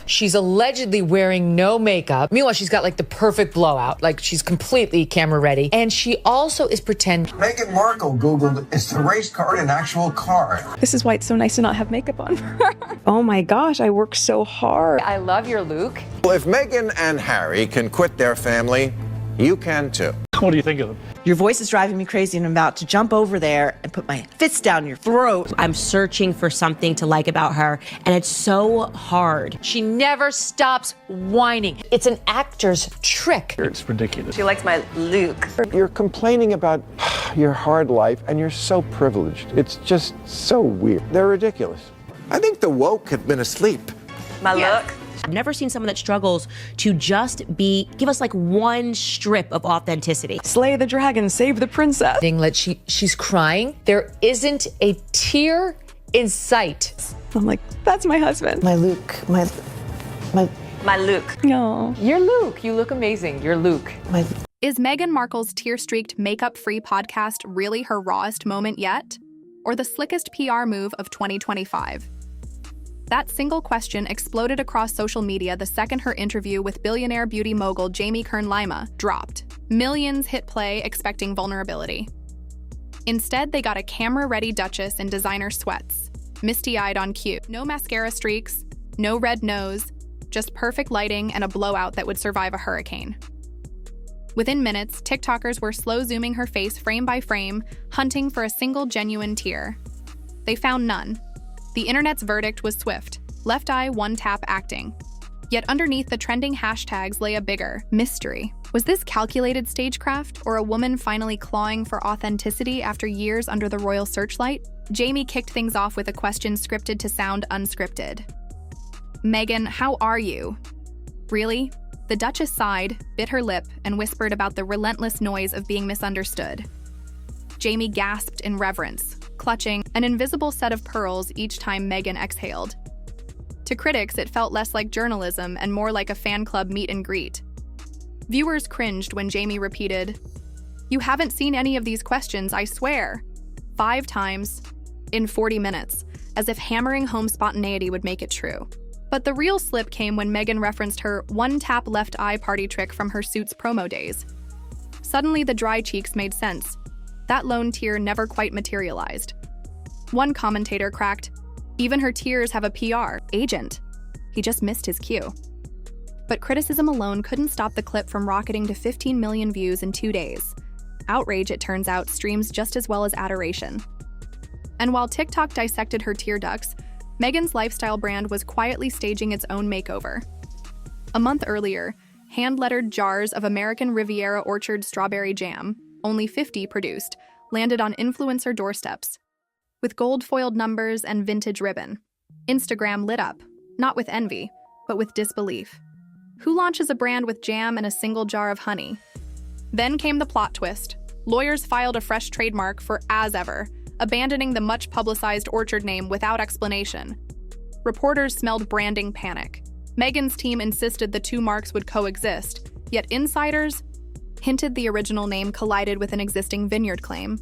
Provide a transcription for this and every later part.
She's allegedly wearing no makeup. Meanwhile, she's got like the perfect blowout. Like she's completely camera ready. And she also is pretending. Meghan Markle Googled, is the race car an actual car? This is why it's so nice to not have makeup on. Oh my gosh, I work so hard. I love your Luke. Well, if Meghan and Harry can quit their family, you can too. What do you think of them? Your voice is driving me crazy and I'm about to jump over there and put my fists down your throat. I'm searching for something to like about her, and it's so hard. She never stops whining. It's an actor's trick. It's ridiculous. She likes my Luke. You're complaining about your hard life and you're so privileged. It's just so weird. They're ridiculous. I think the woke have been asleep. My look. I've never seen someone that struggles to just give us like one strip of authenticity. Slay the dragon, save the princess. She's crying. There isn't a tear in sight. I'm like, that's my husband. My Luke. My Luke. No. You're Luke. You look amazing. You're Luke. Is Meghan Markle's tear-streaked, makeup-free podcast really her rawest moment yet? Or the slickest PR move of 2025? That single question exploded across social media the second her interview with billionaire beauty mogul Jamie Kern-Lima dropped. Millions hit play expecting vulnerability. Instead, they got a camera-ready Duchess in designer sweats, misty-eyed on cue. No mascara streaks, no red nose, just perfect lighting and a blowout that would survive a hurricane. Within minutes, TikTokers were slow-zooming her face frame by frame, hunting for a single genuine tear. They found none. The internet's verdict was swift. Left eye, one tap acting. Yet underneath the trending hashtags lay a bigger mystery. Was this calculated stagecraft, or a woman finally clawing for authenticity after years under the royal searchlight? Jamie kicked things off with a question scripted to sound unscripted. Meghan, how are you? Really? The Duchess sighed, bit her lip, and whispered about the relentless noise of being misunderstood. Jamie gasped in reverence, clutching an invisible set of pearls each time Meghan exhaled. To critics, it felt less like journalism and more like a fan club meet and greet. Viewers cringed when Jamie repeated, "You haven't seen any of these questions, I swear," 5 times in 40 minutes, as if hammering home spontaneity would make it true. But the real slip came when Meghan referenced her one-tap left eye party trick from her Suits promo days. Suddenly, the dry cheeks made sense. That lone tear never quite materialized. One commentator cracked, "Even her tears have a PR agent. He just missed his cue." But criticism alone couldn't stop the clip from rocketing to 15 million views in 2 days. Outrage, it turns out, streams just as well as adoration. And while TikTok dissected her tear ducts, Meghan's lifestyle brand was quietly staging its own makeover. A month earlier, hand-lettered jars of American Riviera Orchard strawberry jam, only 50 produced, landed on influencer doorsteps. With gold-foiled numbers and vintage ribbon. Instagram lit up, not with envy, but with disbelief. Who launches a brand with jam and a single jar of honey? Then came the plot twist. Lawyers filed a fresh trademark for as ever, abandoning the much-publicized Orchard name without explanation. Reporters smelled branding panic. Meghan's team insisted the 2 marks would coexist, yet insiders hinted the original name collided with an existing vineyard claim.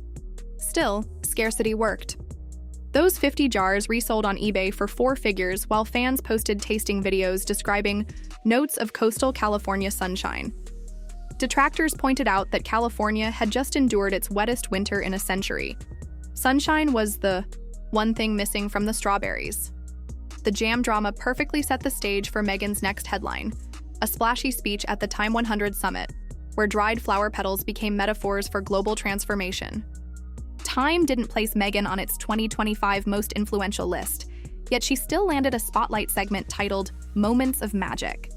Still, scarcity worked. Those 50 jars resold on eBay for 4 figures while fans posted tasting videos describing notes of coastal California sunshine. Detractors pointed out that California had just endured its wettest winter in a century. Sunshine was the one thing missing from the strawberries. The jam drama perfectly set the stage for Meghan's next headline, a splashy speech at the Time 100 summit, where dried flower petals became metaphors for global transformation. Time didn't place Meghan on its 2025 most influential list, yet she still landed a spotlight segment titled Moments of Magic.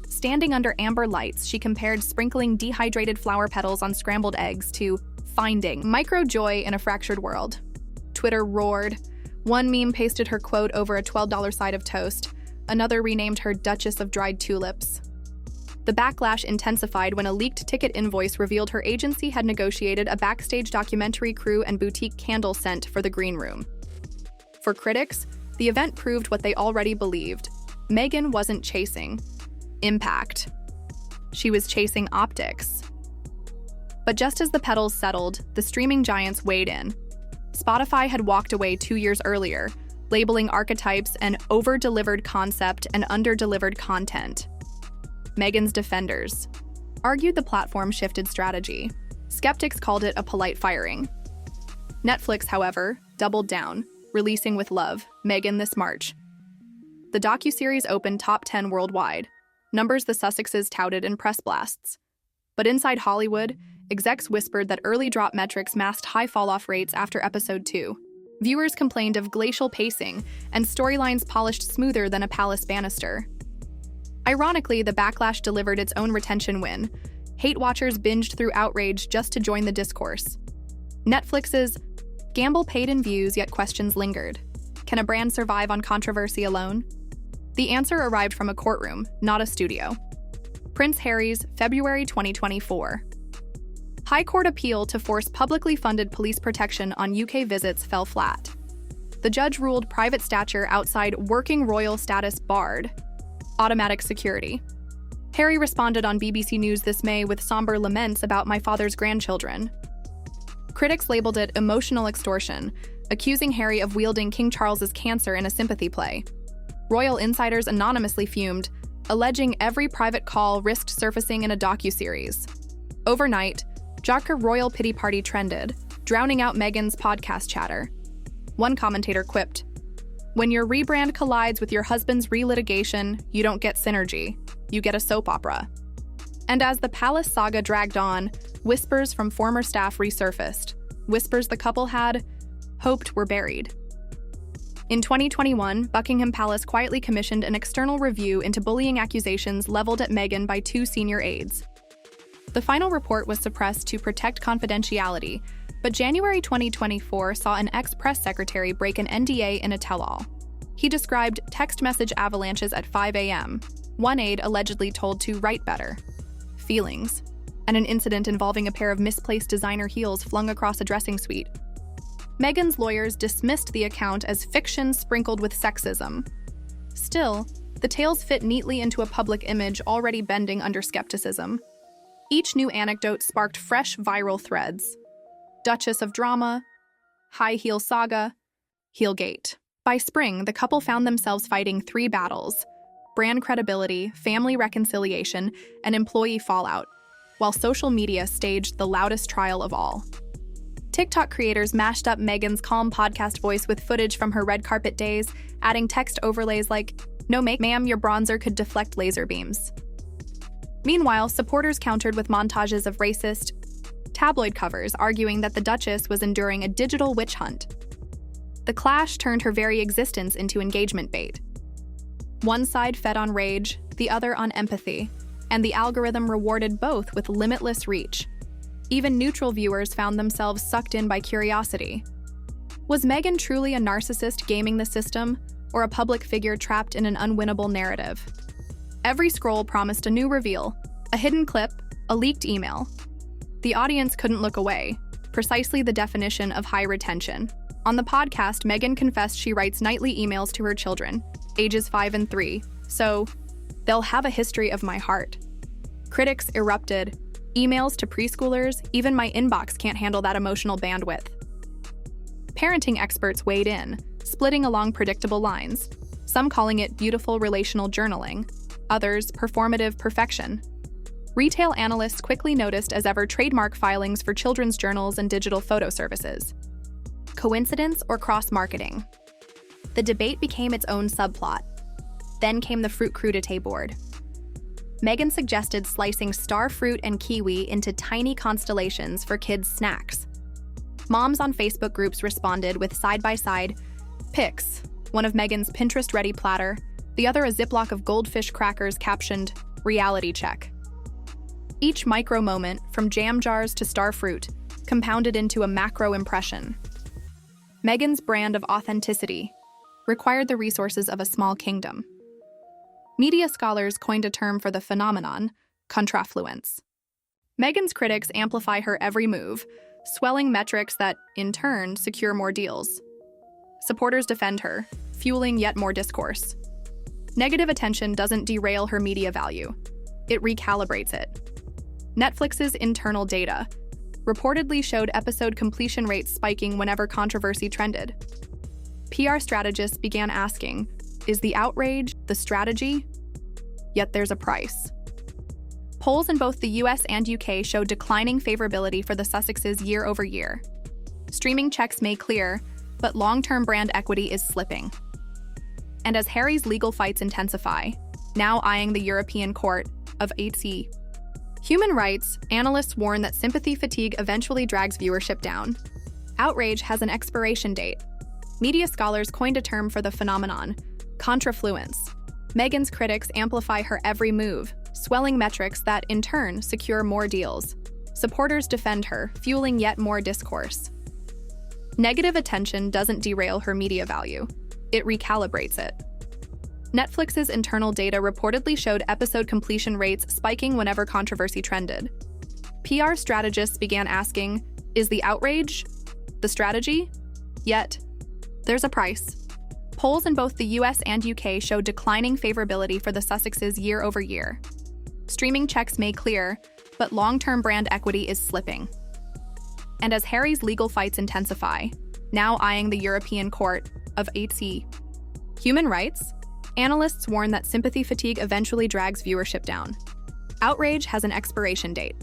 Standing under amber lights, she compared sprinkling dehydrated flower petals on scrambled eggs to finding micro-joy in a fractured world. Twitter roared. One meme pasted her quote over a $12 side of toast. Another renamed her Duchess of Dried Tulips. The backlash intensified when a leaked ticket invoice revealed her agency had negotiated a backstage documentary crew and boutique candle scent for the green room. For critics, the event proved what they already believed. Meghan wasn't chasing impact. She was chasing optics. But just as the petals settled, the streaming giants weighed in. Spotify had walked away 2 years earlier, labeling archetypes an over-delivered concept and under-delivered content. Meghan's defenders argued the platform shifted strategy. Skeptics called it a polite firing. Netflix, however, doubled down, releasing with love, Meghan this March. The docuseries opened top 10 worldwide, numbers the Sussexes touted in press blasts. But inside Hollywood, execs whispered that early drop metrics masked high fall-off rates after episode 2. Viewers complained of glacial pacing and storylines polished smoother than a palace banister. Ironically, the backlash delivered its own retention win. Hate watchers binged through outrage just to join the discourse. Netflix's gamble paid in views, yet questions lingered. Can a brand survive on controversy alone? The answer arrived from a courtroom, not a studio. Prince Harry's February 2024. High Court appeal to force publicly funded police protection on UK visits fell flat. The judge ruled private stature outside working royal status barred. Automatic security. Harry responded on BBC News this May with somber laments about my father's grandchildren. Critics labeled it emotional extortion, accusing Harry of wielding King Charles's cancer in a sympathy play. Royal insiders anonymously fumed, alleging every private call risked surfacing in a docuseries. Overnight, Jarka royal pity party trended, drowning out Meghan's podcast chatter. One commentator quipped, "When your rebrand collides with your husband's relitigation, you don't get synergy, you get a soap opera." And as the palace saga dragged on, whispers from former staff resurfaced, whispers the couple had hoped were buried. In 2021, Buckingham Palace quietly commissioned an external review into bullying accusations leveled at Meghan by 2 senior aides. The final report was suppressed to protect confidentiality, but January 2024 saw an ex-press secretary break an NDA in a tell-all. He described text message avalanches at 5 a.m., one aide allegedly told to write better, feelings, and an incident involving a pair of misplaced designer heels flung across a dressing suite. Meghan's lawyers dismissed the account as fiction sprinkled with sexism. Still, the tales fit neatly into a public image already bending under skepticism. Each new anecdote sparked fresh viral threads. Duchess of Drama, High Heel Saga, Heelgate. By spring, the couple found themselves fighting 3 battles: brand credibility, family reconciliation, and employee fallout, while social media staged the loudest trial of all. TikTok creators mashed up Meghan's calm podcast voice with footage from her red carpet days, adding text overlays like, "No ma'am, your bronzer could deflect laser beams." Meanwhile, supporters countered with montages of racist tabloid covers, arguing that the Duchess was enduring a digital witch hunt. The clash turned her very existence into engagement bait. One side fed on rage, the other on empathy, and the algorithm rewarded both with limitless reach. Even neutral viewers found themselves sucked in by curiosity. Was Meghan truly a narcissist gaming the system, or a public figure trapped in an unwinnable narrative? Every scroll promised a new reveal, a hidden clip, a leaked email. The audience couldn't look away, precisely the definition of high retention. On the podcast, Meghan confessed she writes nightly emails to her children, ages 5 and 3, so they'll have a history of my heart. Critics erupted. Emails to preschoolers, even my inbox can't handle that emotional bandwidth. Parenting experts weighed in, splitting along predictable lines, some calling it beautiful relational journaling, others performative perfection. Retail analysts quickly noticed as ever trademark filings for children's journals and digital photo services. Coincidence or cross-marketing? The debate became its own subplot. Then came the fruit crudité board. Meghan suggested slicing star fruit and kiwi into tiny constellations for kids' snacks. Moms on Facebook groups responded with side-by-side pics, one of Meghan's Pinterest-ready platter, the other a Ziploc of goldfish crackers captioned, "Reality check." Each micro moment, from jam jars to star fruit, compounded into a macro impression. Meghan's brand of authenticity required the resources of a small kingdom. Media scholars coined a term for the phenomenon, contrafluence. Meghan's critics amplify her every move, swelling metrics that, in turn, secure more deals. Supporters defend her, fueling yet more discourse. Negative attention doesn't derail her media value. It recalibrates it. Netflix's internal data reportedly showed episode completion rates spiking whenever controversy trended. PR strategists began asking, is the outrage the strategy? Yet there's a price. Polls in both the US and UK show declining favorability for the Sussexes year over year. Streaming checks may clear, but long-term brand equity is slipping. And as Harry's legal fights intensify, now eyeing the European Court of AC, human rights analysts warn that sympathy fatigue eventually drags viewership down. Outrage has an expiration date. Media scholars coined a term for the phenomenon, contrafluence. Meghan's critics amplify her every move, swelling metrics that, in turn, secure more deals. Supporters defend her, fueling yet more discourse. Negative attention doesn't derail her media value. It recalibrates it. Netflix's internal data reportedly showed episode completion rates spiking whenever controversy trended. PR strategists began asking, is the outrage the strategy? Yet, there's a price. Polls in both the US and UK show declining favorability for the Sussexes year over year. Streaming checks may clear, but long-term brand equity is slipping. And as Harry's legal fights intensify, now eyeing the European Court of AC, human rights analysts warn that sympathy fatigue eventually drags viewership down. Outrage has an expiration date.